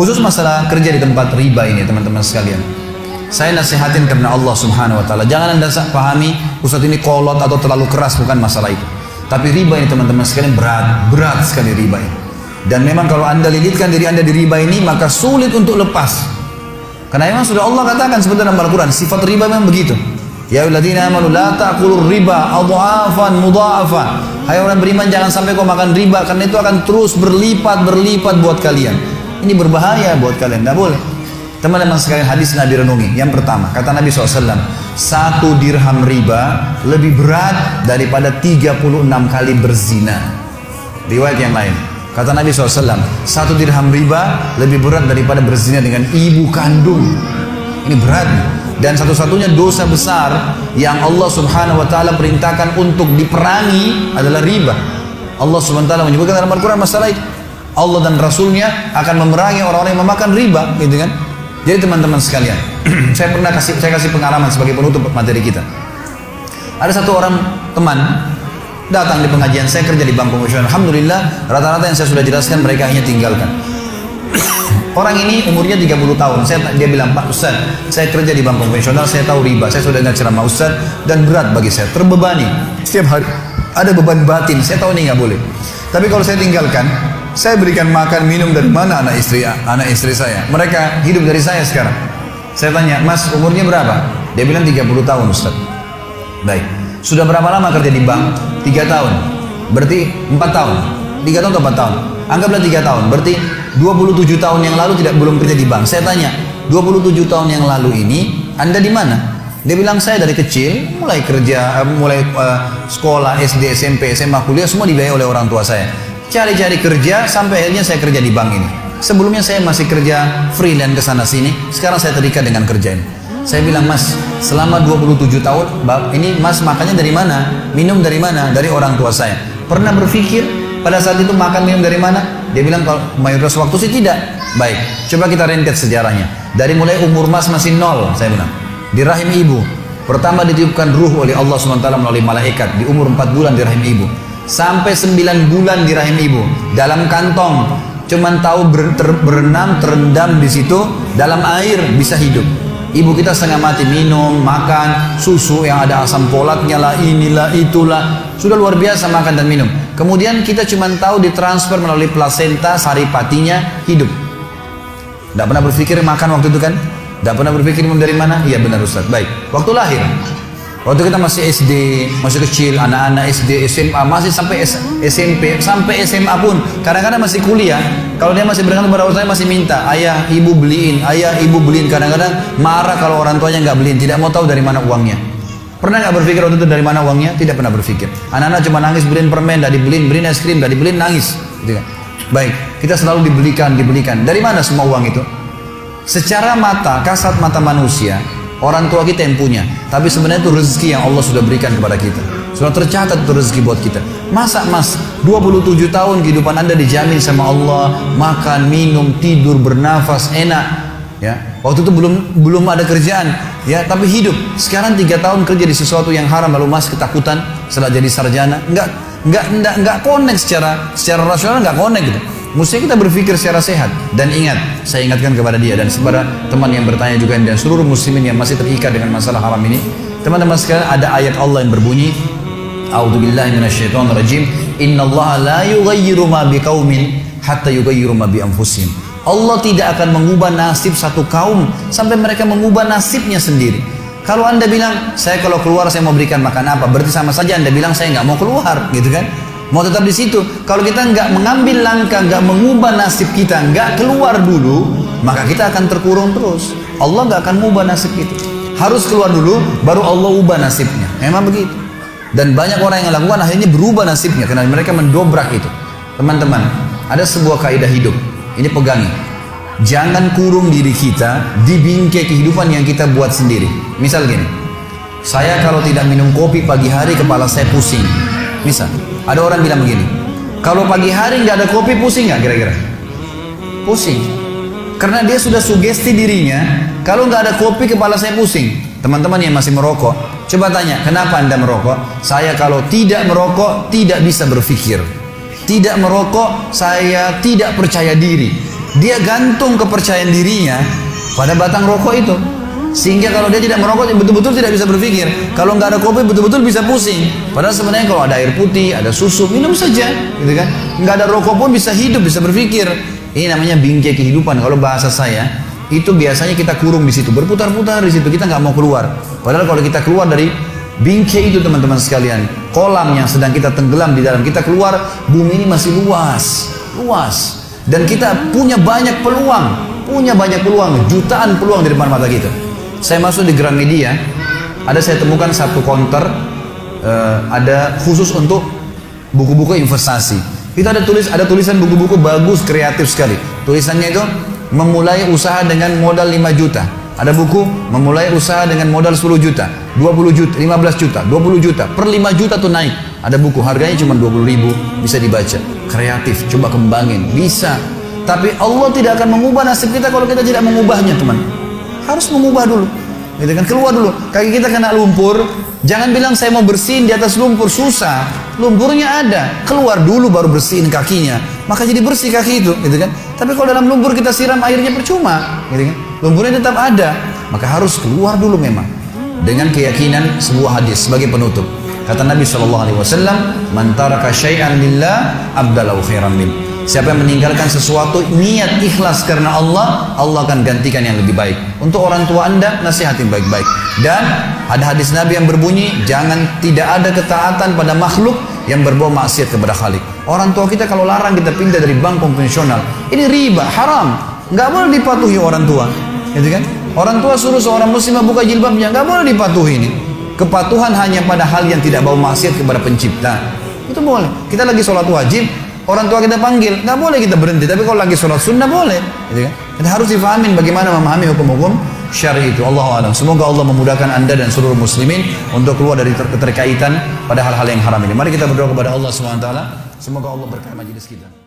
Khusus masalah kerja di tempat riba ini teman-teman sekalian. Saya nasihatin karena Allah Subhanahu wa taala. Jangan Anda pahami Ustaz ini kolot atau terlalu keras, bukan masalah itu. Tapi riba ini teman-teman sekalian berat sekali riba ini. Dan memang kalau Anda lilitkan diri Anda di riba ini, maka sulit untuk lepas. Karena memang sudah Allah katakan sebenarnya dalam Al-Quran, sifat riba memang begitu. Ya ayyuhalladzina amanu la ta'kulur riba adha'afan mudha'afa. Hai orang beriman, jangan sampai kau makan riba, karena itu akan terus berlipat buat kalian. Ini berbahaya buat kalian, tidak boleh. Teman-teman sekalian, hadis Nabi renungi. Yang pertama, kata Nabi SAW, 1 dirham riba lebih berat daripada 36 kali berzina. Riwayat yang lain, kata Nabi SAW, 1 dirham riba lebih berat daripada berzina dengan ibu kandung. Ini berat. Dan satu-satunya dosa besar yang Allah Subhanahu wa taala perintahkan untuk diperangi adalah riba. Allah Subhanahu wa taala menyebutkan dalam Al-Quran masalah itu. Allah dan Rasulnya akan memerangi orang-orang yang memakan riba, gitu kan? Jadi teman-teman sekalian, saya kasih pengalaman sebagai penutup materi kita. Ada satu orang teman datang di pengajian, saya kerja di bank konvensional. Alhamdulillah, rata-rata yang saya sudah jelaskan mereka hanya tinggalkan. Orang ini umurnya 30 tahun. Dia bilang, Pak Ustaz, saya kerja di bank konvensional, saya tahu riba. Saya sudah dengar ceramah Ustaz dan berat bagi saya, terbebani. Setiap hari ada beban batin. Saya tahu ini nggak boleh. Tapi kalau saya tinggalkan, saya berikan makan minum dari mana anak istri saya. Mereka hidup dari saya sekarang. Saya tanya, Mas umurnya berapa? Dia bilang 30 tahun Ustaz. Baik. Sudah berapa lama kerja di bank? 3 tahun. Berarti 4 tahun. 3 tahun atau 4 tahun? Anggaplah 3 tahun. Berarti 27 tahun yang lalu belum kerja di bank. Saya tanya, 27 tahun yang lalu ini Anda di mana? Dia bilang, saya dari kecil mulai kerja, sekolah, SD, SMP, SMA, kuliah semua dibiayai oleh orang tua saya. Cari-cari kerja sampai akhirnya saya kerja di bank ini. Sebelumnya saya masih kerja freelance ke sana sini. Sekarang saya terikat dengan kerja ini. Saya bilang, Mas, selama 27 tahun ini Mas makannya dari mana? Minum dari mana? Dari orang tua saya. Pernah berpikir pada saat itu makan minum dari mana? Dia bilang, kalau mayoritas waktu sih tidak. Baik, coba kita rentet sejarahnya. Dari mulai umur Mas masih 0, saya bilang, di rahim ibu. Pertama ditiupkan ruh oleh Allah SWT melalui malaikat di umur 4 bulan di rahim ibu. Sampai 9 bulan di rahim ibu, dalam kantong, cuman tahu berenang, terendam di situ, dalam air bisa hidup. Ibu kita setengah mati, minum, makan, susu yang ada asam folatnya lah, inilah, itulah. Sudah luar biasa makan dan minum. Kemudian kita cuma tahu ditransfer melalui plasenta, saripatinya, hidup. Tidak pernah berpikir makan waktu itu kan? Tidak pernah berpikir minum dari mana? Iya benar Ustaz. Baik, waktu lahir. Waktu kita masih SD, masih kecil, anak-anak SD, SMA, masih sampai SMP, sampai SMA pun, kadang-kadang masih kuliah. Kalau dia masih bergantung pada orang tuanya, masih minta, ayah, ibu beliin, ayah, ibu beliin. Kadang-kadang marah kalau orang tuanya nggak beliin, tidak mau tahu dari mana uangnya. Pernah nggak berpikir waktu itu dari mana uangnya? Tidak pernah berpikir. Anak-anak cuma nangis, beliin permen, dah dibeliin, beliin es krim, dah dibeliin, nangis. Gitu kan? Baik, kita selalu dibelikan. Dari mana semua uang itu? Secara mata, kasat mata manusia, orang tua kita yang punya, tapi sebenarnya itu rezeki yang Allah sudah berikan kepada kita. Sudah tercatat itu rezeki buat kita. Masa Mas, 27 tahun kehidupan Anda dijamin sama Allah, makan, minum, tidur, bernafas, enak. Ya, waktu itu belum ada kerjaan, ya, tapi hidup. Sekarang 3 tahun kerja di sesuatu yang haram, lalu Mas ketakutan setelah jadi sarjana. Enggak connect secara rasional, enggak connect gitu. Mestinya kita berpikir secara sehat. Dan ingat, saya ingatkan kepada dia dan kepada teman yang bertanya juga dan seluruh muslimin yang masih terikat dengan masalah haram ini. Teman-teman sekalian, ada ayat Allah yang berbunyi, A'udzubillahi minasyaitonirrajim, Innallaha la yughayyiru ma biqaumin hatta yughayyiru ma bi anfusihim. Allah tidak akan mengubah nasib satu kaum sampai mereka mengubah nasibnya sendiri. Kalau Anda bilang, saya kalau keluar saya mau berikan makan apa, berarti sama saja Anda bilang saya nggak mau keluar, gitu kan? Mau tetap di situ. Kalau kita nggak mengambil langkah, nggak mengubah nasib kita, nggak keluar dulu, maka kita akan terkurung terus. Allah nggak akan mengubah nasib itu. Harus keluar dulu, baru Allah ubah nasibnya. Memang begitu. Dan banyak orang yang lakukan akhirnya berubah nasibnya karena mereka mendobrak itu. Teman-teman, ada sebuah kaidah hidup. Ini pegangi. Jangan kurung diri kita di bingkai kehidupan yang kita buat sendiri. Misal gini, saya kalau tidak minum kopi pagi hari kepala saya pusing. Misal, ada orang bilang begini, kalau pagi hari nggak ada kopi pusing nggak kira-kira? Pusing. Karena dia sudah sugesti dirinya, kalau nggak ada kopi kepala saya pusing. Teman-teman yang masih merokok, coba tanya, kenapa Anda merokok? Saya kalau tidak merokok tidak bisa berpikir. Tidak merokok saya tidak percaya diri. dia gantung kepercayaan dirinya pada batang rokok itu. Sehingga kalau dia tidak merokok, betul-betul tidak bisa berpikir. Kalau nggak ada kopi, betul-betul bisa pusing. Padahal sebenarnya kalau ada air putih, ada susu, minum saja, gitu kan? Nggak ada rokok pun bisa hidup, bisa berpikir. Ini namanya bingkai kehidupan. Kalau bahasa saya, itu biasanya kita kurung di situ, berputar-putar di situ, kita nggak mau keluar. Padahal kalau kita keluar dari bingkai itu, teman-teman sekalian, kolam yang sedang kita tenggelam di dalam, kita keluar, bumi ini masih luas, dan kita punya banyak peluang, jutaan peluang di depan mata kita. Saya masuk di Gramedia, saya temukan satu counter, ada khusus untuk buku-buku investasi. Itu ada tulisan buku-buku bagus, kreatif sekali. Tulisannya itu memulai usaha dengan modal 5 juta. Ada buku memulai usaha dengan modal 10 juta, 20 juta, 15 juta, 20 juta, per 5 juta tuh naik. Ada buku harganya cuma 20.000, bisa dibaca. Kreatif, coba kembangin, bisa. Tapi Allah tidak akan mengubah nasib kita kalau kita tidak mengubahnya, teman. Harus mengubah dulu, gitu kan? Keluar dulu. Kaki kita kena lumpur, jangan bilang saya mau bersihin di atas lumpur, susah. Lumpurnya ada, keluar dulu baru bersihin kakinya, maka jadi bersih kaki itu, gitu kan? Tapi kalau dalam lumpur kita siram airnya percuma, gitu kan? Lumpurnya tetap ada, maka harus keluar dulu memang. Dengan keyakinan sebuah hadis sebagai penutup. Kata Nabi SAW, "Man taraka syai'an lillah abdalahu khairan min." Siapa yang meninggalkan sesuatu niat ikhlas karena Allah, Allah akan gantikan yang lebih baik. Untuk orang tua Anda, nasihatin baik-baik. Dan ada hadis Nabi yang berbunyi, tidak ada ketaatan pada makhluk yang berbuat maksiat kepada Khalik. Orang tua kita kalau larang kita pindah dari bank konvensional, ini riba, haram, nggak boleh dipatuhi orang tua, gitu kan? Orang tua suruh seorang muslimah buka jilbabnya, nggak boleh dipatuhi ini. Kepatuhan hanya pada hal yang tidak bau maksiat kepada pencipta, itu boleh. Kita lagi sholat wajib, orang tua kita panggil, nggak boleh kita berhenti. Tapi kalau lagi sholat sunnah boleh, gitu kan? Kita harus difahamin bagaimana memahami hukum-hukum syar'i itu. Allahu a'lam. Semoga Allah memudahkan Anda dan seluruh muslimin untuk keluar dari keterkaitan pada hal-hal yang haram ini. Mari kita berdoa kepada Allah SWT. Semoga Allah berkahi majelis kita.